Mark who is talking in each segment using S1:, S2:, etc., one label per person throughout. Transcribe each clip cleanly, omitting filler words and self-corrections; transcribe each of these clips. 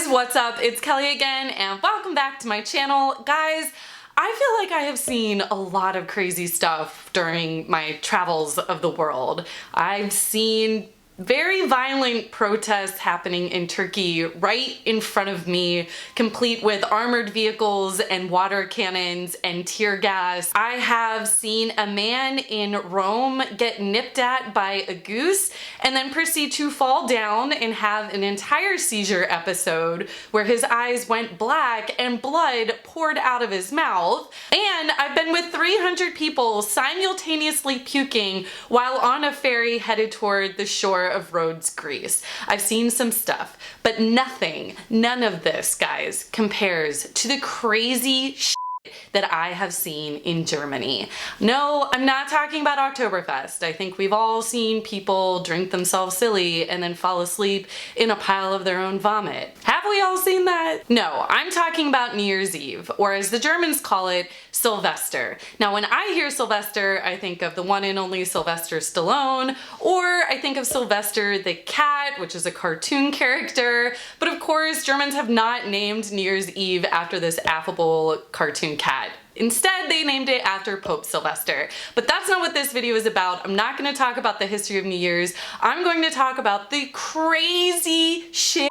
S1: what's up? It's Kelly again and welcome back to my channel. Guys, I feel like I have seen a lot of crazy stuff during my travels of the world. I've seen very violent protests happening in Turkey right in front of me, complete with armored vehicles and water cannons and tear gas. I have seen a man in Rome get nipped at by a goose and then proceed to fall down and have an entire seizure episode where his eyes went black and blood poured out of his mouth. And I've been with 300 people simultaneously puking while on a ferry headed toward the shore of Rhodes, Greece. I've seen some stuff, but none of this, guys, compares to the crazy shit that I have seen in Germany. No, I'm not talking about Oktoberfest. I think we've all seen people drink themselves silly and then fall asleep in a pile of their own vomit. Have we all seen that? No, I'm talking about New Year's Eve, or as the Germans call it, Silvester. Now, when I hear Silvester, I think of the one and only Silvester Stallone, or I think of Silvester the cat, which is a cartoon character. But of course, Germans have not named New Year's Eve after this affable cartoon cat. Instead, they named it after Pope Silvester. But that's not what this video is about. I'm not going to talk about the history of New Year's. I'm going to talk about the crazy shit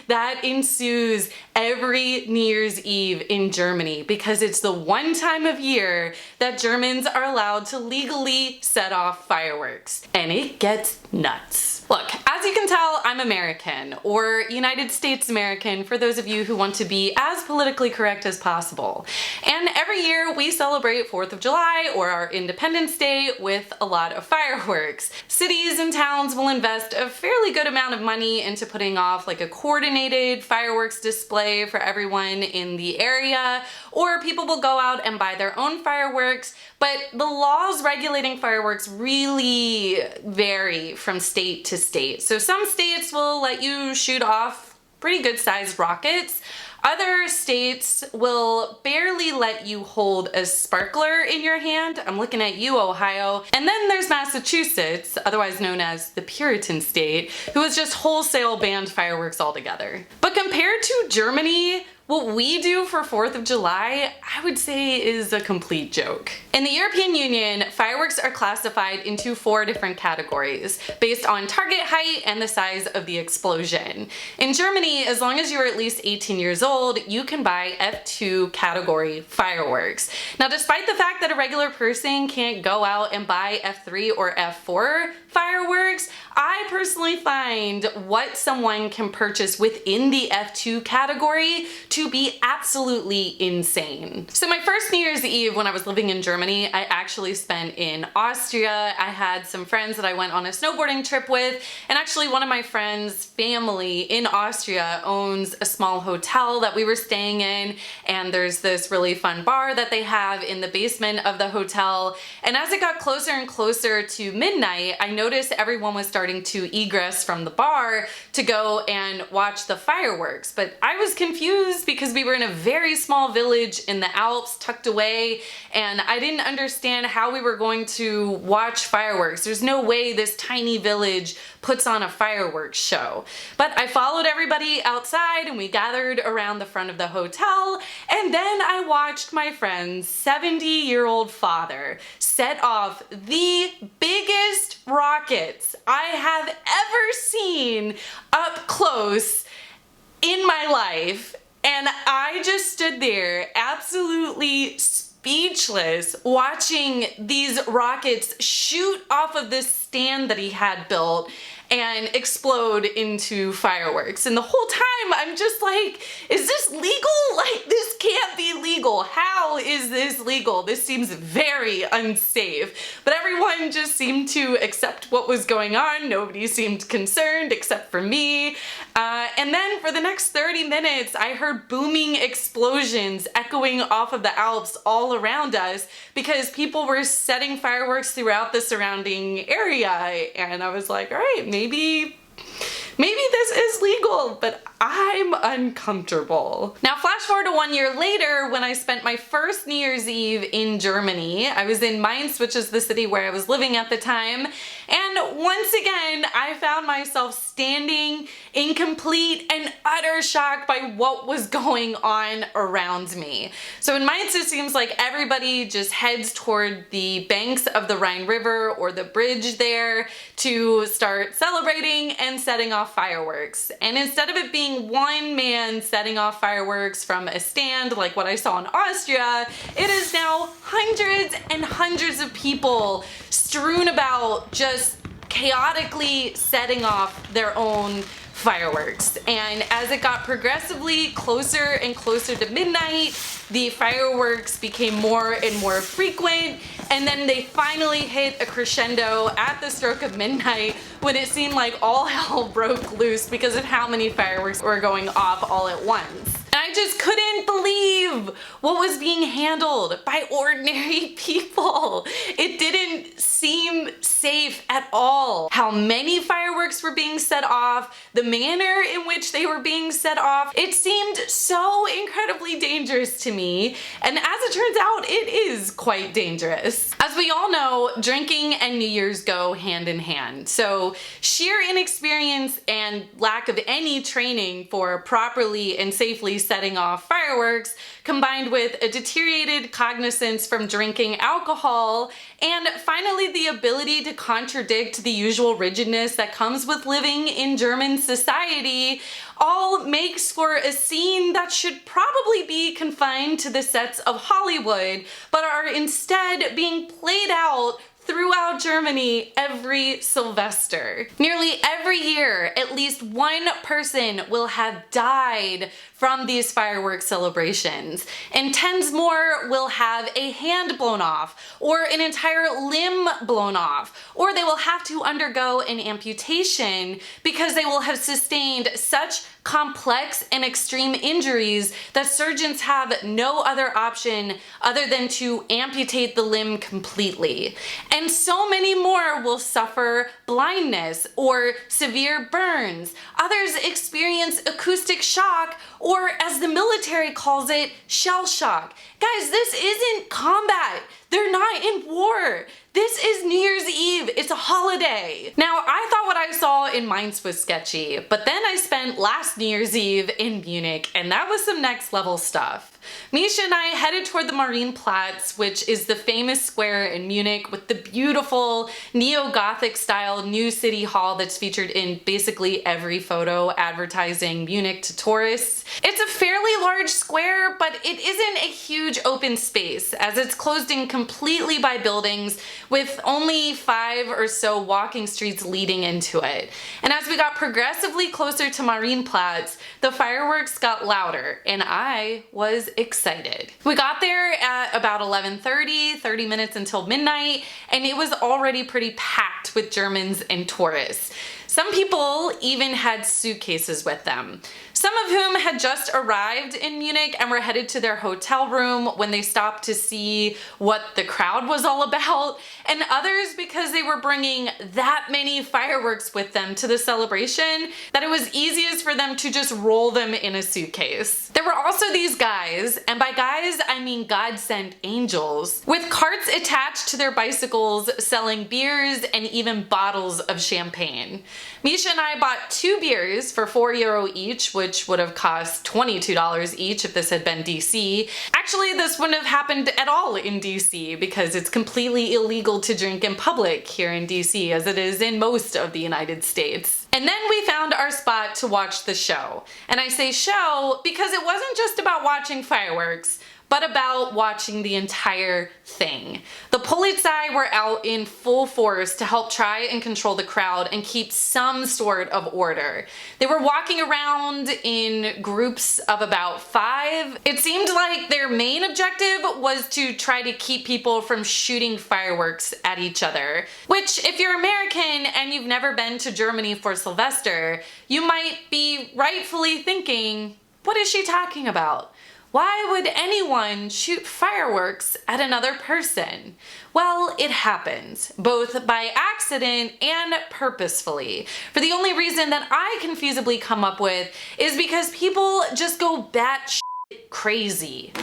S1: that ensues every New Year's Eve in Germany, because it's the one time of year that Germans are allowed to legally set off fireworks. And it gets nuts. Look, as you can tell, I'm American, or United States American for those of you who want to be as politically correct as possible. And every year we celebrate 4th of July or our Independence Day with a lot of fireworks. Cities and towns will invest a fairly good amount of money into putting off like a coordinated fireworks display for everyone in the area, or people will go out and buy their own fireworks. But the laws regulating fireworks really vary from state to state. So some states will let you shoot off pretty good sized rockets. Other states will barely let you hold a sparkler in your hand. I'm looking at you, Ohio. And then there's Massachusetts, otherwise known as the Puritan state, who has just wholesale banned fireworks altogether. But compared to Germany, what we do for 4th of July, I would say is a complete joke. In the European Union, fireworks are classified into 4 different categories based on target height and the size of the explosion. In Germany, as long as you're at least 18 years old, you can buy F2 category fireworks. Now, despite the fact that a regular person can't go out and buy F3 or F4 fireworks, I personally find what someone can purchase within the F2 category to be absolutely insane. So my first New Year's Eve when I was living in Germany, I actually spent in Austria. I had some friends that I went on a snowboarding trip with, and actually one of my friends' family in Austria owns a small hotel that we were staying in, and there's this really fun bar that they have in the basement of the hotel. And as it got closer and closer to midnight, I noticed everyone was starting to egress from the bar to go and watch the fireworks. But I was confused because we were in a very small village in the Alps tucked away, and I didn't understand how we were going to watch fireworks. There's no way this tiny village puts on a fireworks show. But I followed everybody outside and we gathered around the front of the hotel, and then I watched my friend's 70-year-old father set off the biggest rockets I have ever seen up close in my life. And I just stood there absolutely speechless watching these rockets shoot off of this stand that he had built and explode into fireworks. And the whole time I'm just like, is this legal? Like, this can't be legal. How is this legal? This seems very unsafe. But everyone just seemed to accept what was going on. Nobody seemed concerned except for me. And then for the next 30 minutes, I heard booming explosions echoing off of the Alps all around us because people were setting fireworks throughout the surrounding area. And I was like, all right, maybe this is legal, but I'm uncomfortable. Now flash forward to 1 year later when I spent my first New Year's Eve in Germany. I was in Mainz, which is the city where I was living at the time, and once again I found myself standing in complete and utter shock by what was going on around me. So in Mainz it seems like everybody just heads toward the banks of the Rhine River or the bridge there to start celebrating and setting off fireworks. And instead of it being one man setting off fireworks from a stand like what I saw in Austria, it is now hundreds and hundreds of people strewn about just chaotically setting off their own fireworks. And as it got progressively closer and closer to midnight, the fireworks became more and more frequent, and then they finally hit a crescendo at the stroke of midnight when it seemed like all hell broke loose because of how many fireworks were going off all at once. And I just couldn't believe what was being handled by ordinary people. It didn't seem safe at all. How many fireworks were being set off, the manner in which they were being set off, it seemed so incredibly dangerous to me. And as it turns out, it is quite dangerous. As we all know, drinking and New Year's go hand in hand. So sheer inexperience and lack of any training for properly and safely setting off fireworks, combined with a deteriorated cognizance from drinking alcohol, and finally the ability to contradict the usual rigidness that comes with living in German society, all makes for a scene that should probably be confined to the sets of Hollywood, but are instead being played out throughout Germany every Silvester. Nearly every year, at least one person will have died from these fireworks celebrations, and tens more will have a hand blown off, or an entire limb blown off, or they will have to undergo an amputation because they will have sustained such complex and extreme injuries that surgeons have no other option other than to amputate the limb completely. And so many more will suffer blindness or severe burns. Others experience acoustic shock, or as the military calls it, shell shock. Guys, this isn't combat. They're not in war. This is New Year's Eve. It's a holiday. Now, I thought what I saw in Mainz was sketchy, but then I spent last New Year's Eve in Munich, and that was some next level stuff. Misha and I headed toward the Marienplatz, which is the famous square in Munich with the beautiful neo-Gothic style new city hall that's featured in basically every photo advertising Munich to tourists. It's a fairly large square, but it isn't a huge open space, as it's closed in completely by buildings with only 5 or so walking streets leading into it. And as we got progressively closer to Marienplatz, the fireworks got louder, and I was excited. We got there at about 11:30, 30 minutes until midnight, and it was already pretty packed with Germans and tourists. Some people even had suitcases with them, some of whom had just arrived in Munich and were headed to their hotel room when they stopped to see what the crowd was all about, and others because they were bringing that many fireworks with them to the celebration that it was easiest for them to just roll them in a suitcase. There were also these guys, and by guys I mean God-sent angels, with carts attached to their bicycles selling beers and even bottles of champagne. Misha and I bought 2 beers for €4 each, which would have cost $22 each if this had been DC. Actually, this wouldn't have happened at all in DC because it's completely illegal to drink in public here in DC, as it is in most of the United States. And then we found our spot to watch the show. And I say show because it wasn't just about watching fireworks, but about watching the entire thing. The Polizei were out in full force to help try and control the crowd and keep some sort of order. They were walking around in groups of about 5. It seemed like their main objective was to try to keep people from shooting fireworks at each other, which if you're American and you've never been to Germany for Silvester, you might be rightfully thinking, what is she talking about? Why would anyone shoot fireworks at another person? Well, it happens, both by accident and purposefully. For the only reason that I can feasibly come up with is because people just go batshit crazy.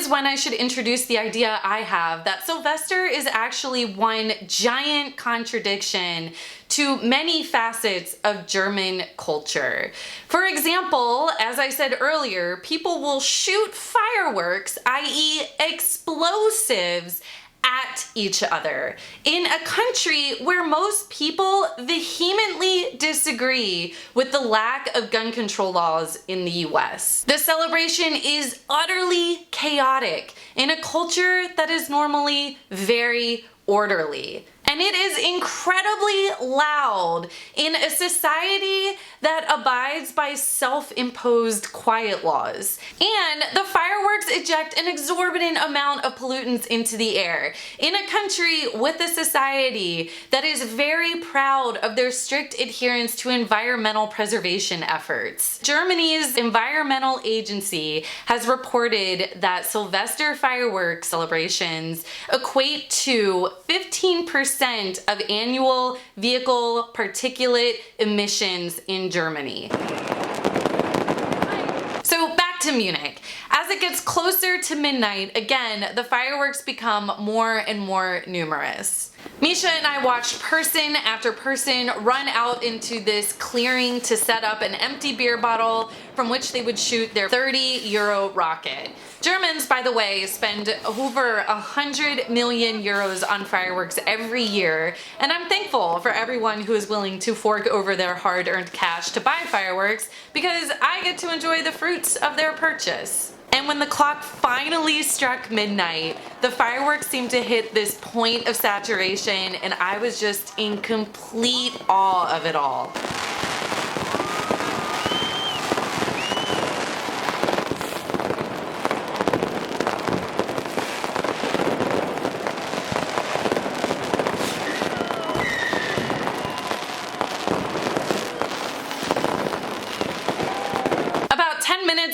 S1: When I should introduce the idea I have that Silvester is actually one giant contradiction to many facets of German culture. For example, as I said earlier, people will shoot fireworks, i.e. explosives, at each other in a country where most people vehemently disagree with the lack of gun control laws in the US. The celebration is utterly chaotic in a culture that is normally very orderly. And it is incredibly loud in a society that abides by self-imposed quiet laws. And the fireworks eject an exorbitant amount of pollutants into the air in a country with a society that is very proud of their strict adherence to environmental preservation efforts. Germany's environmental agency has reported that Silvester fireworks celebrations equate to 15% of annual vehicle particulate emissions in Germany. So back to Munich. As it gets closer to midnight, again, the fireworks become more and more numerous. Misha and I watched person after person run out into this clearing to set up an empty beer bottle from which they would shoot their €30 rocket. Germans, by the way, spend over 100 million euros on fireworks every year, and I'm thankful for everyone who is willing to fork over their hard-earned cash to buy fireworks because I get to enjoy the fruits of their purchase. And when the clock finally struck midnight, the fireworks seemed to hit this point of saturation, and I was just in complete awe of it all.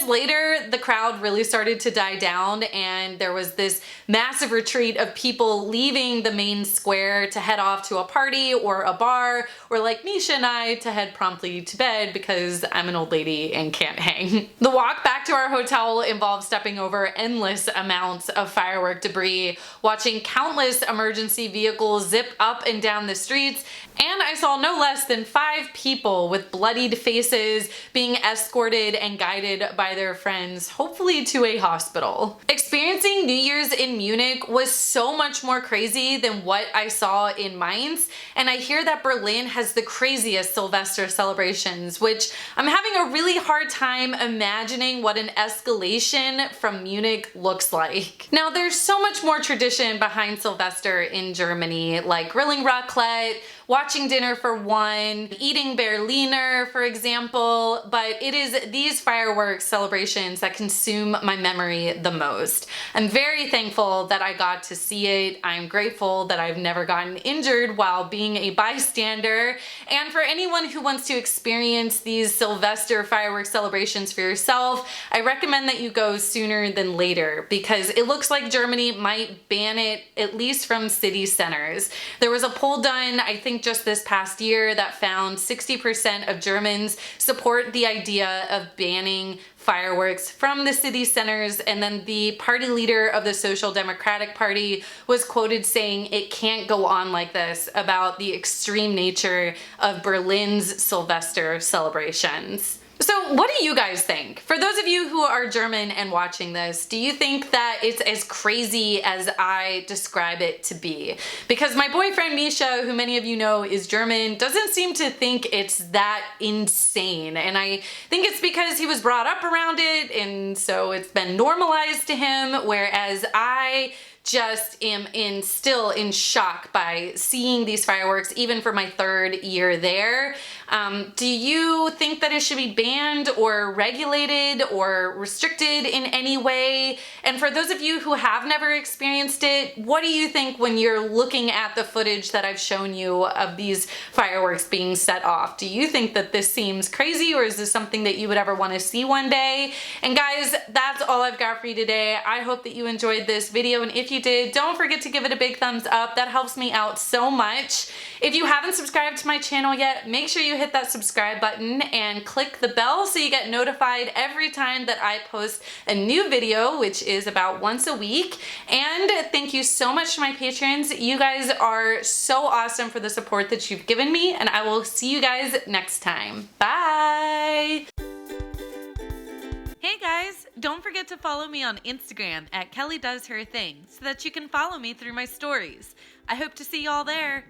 S1: Later, the crowd really started to die down, and there was this massive retreat of people leaving the main square to head off to a party or a bar, or like Misha and I to head promptly to bed because I'm an old lady and can't hang. The walk back to our hotel involved stepping over endless amounts of firework debris, watching countless emergency vehicles zip up and down the streets, and I saw no less than 5 people with bloodied faces being escorted and guided by their friends, hopefully to a hospital. Experiencing New Year's in Munich was so much more crazy than what I saw in Mainz, and I hear that Berlin has the craziest Silvester celebrations, which I'm having a really hard time imagining what an escalation from Munich looks like. Now, there's so much more tradition behind Silvester in Germany, like grilling raclette, watching dinner for one, eating Berliner, for example, but it is these fireworks celebrations that consume my memory the most. I'm very thankful that I got to see it. I'm grateful that I've never gotten injured while being a bystander. And for anyone who wants to experience these Silvester fireworks celebrations for yourself, I recommend that you go sooner than later because it looks like Germany might ban it, at least from city centers. There was a poll done, I think just this past year, that found 60% of Germans support the idea of banning fireworks from the city centers, and then the party leader of the Social Democratic Party was quoted saying it can't go on like this about the extreme nature of Berlin's Silvester celebrations. So what do you guys think? For those of you who are German and watching this, do you think that it's as crazy as I describe it to be? Because my boyfriend Misha, who many of you know is German, doesn't seem to think it's that insane. And I think it's because he was brought up around it, and so it's been normalized to him, whereas I just am still in shock by seeing these fireworks, even for my 3rd year there. Do you think that it should be banned or regulated or restricted in any way? And for those of you who have never experienced it, what do you think when you're looking at the footage that I've shown you of these fireworks being set off? Do you think that this seems crazy, or is this something that you would ever want to see one day? And guys, that's all I've got for you today. I hope that you enjoyed this video, and if you did, don't forget to give it a big thumbs up. That helps me out so much. If you haven't subscribed to my channel yet, make sure you hit that subscribe button and click the bell so you get notified every time that I post a new video, which is about once a week. And thank you so much to my patrons. You guys are so awesome for the support that you've given me, and I will see you guys next time. Bye! Hey guys, don't forget to follow me on Instagram at Kelly Does Her Thing so that you can follow me through my stories. I hope to see y'all there.